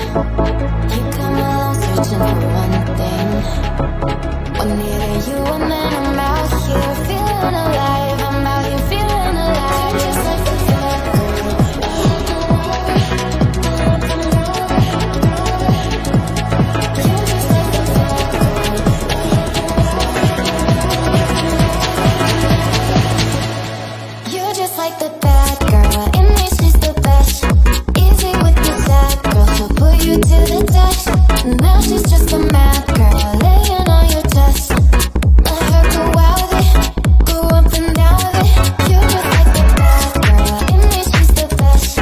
You come along searching for one thing. Well, neither you and then I'm out here feeling alive. I'm out here feeling alive, just like the you're just like the bad girl. In me, she's the best. Easy with the sad girl, she'll put you to the test. Now she's just a mad girl, laying on your chest. Let her go out with it, go up and down with it. You're just like the bad girl. In me, she's the best.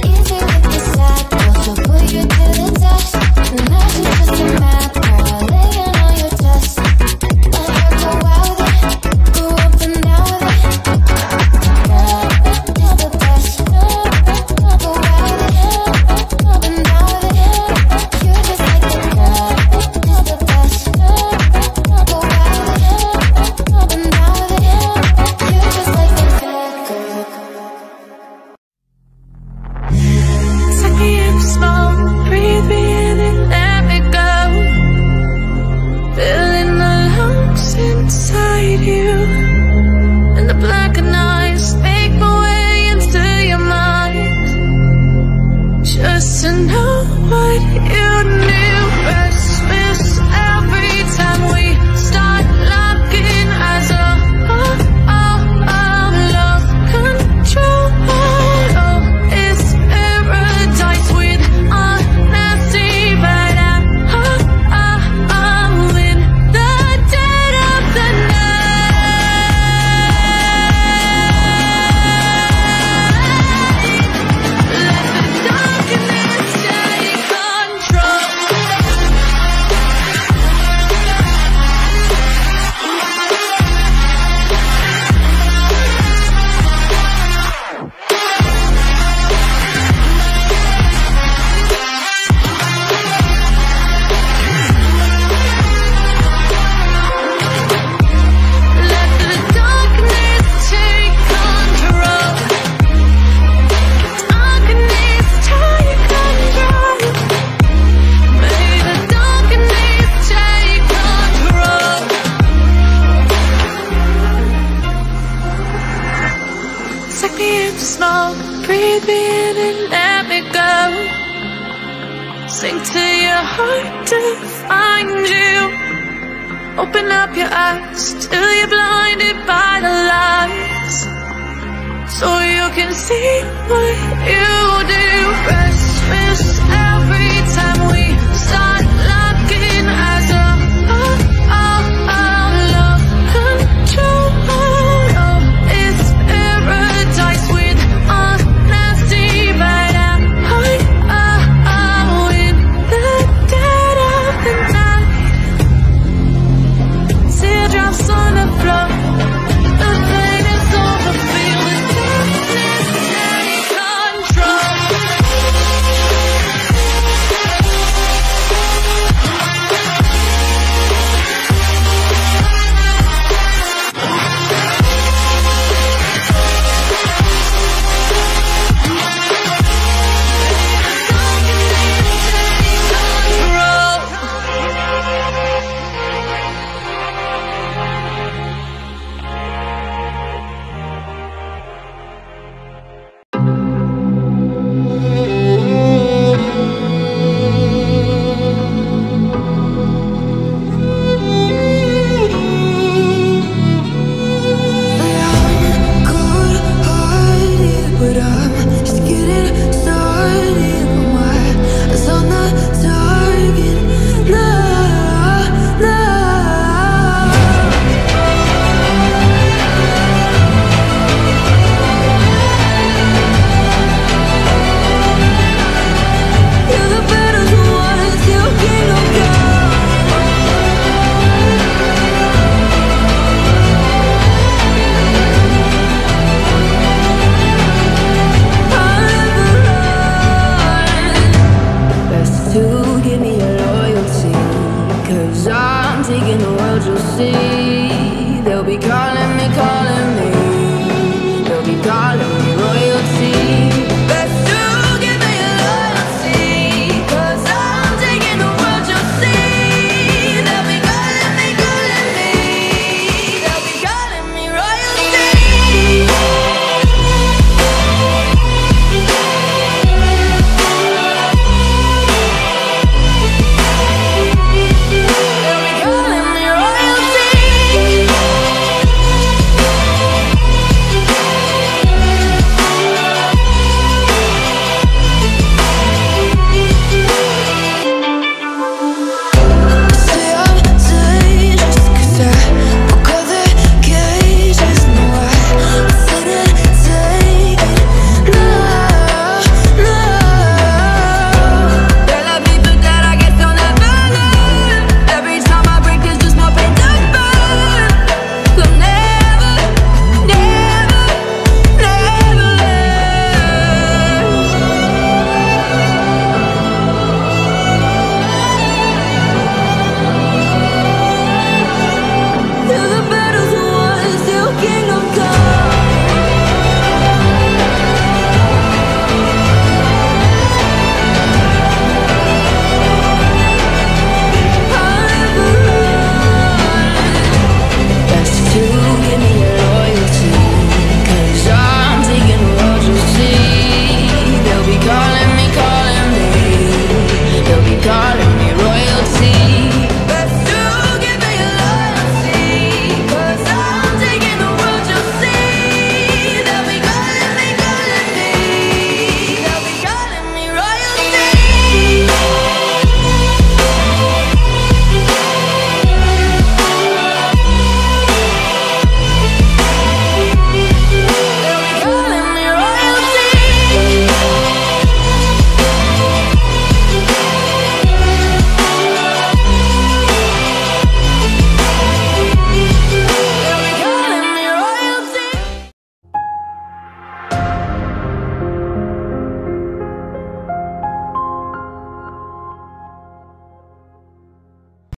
Easy with the sad girl, she'll put you to the test. Now she's just a mad girl, laying on your chest. Let her go out with it, go up and down with it. Sink to your heart to find you. Open up your eyes till you're blinded by the lights, so you can see what you do. Restless every time we start locking eyes up. Love control. Oh, it's paradise with honesty, but in the dead of the night. Teardrops on the floor. The pain is over. Feel the darkness take control. Taking the world, you'll see.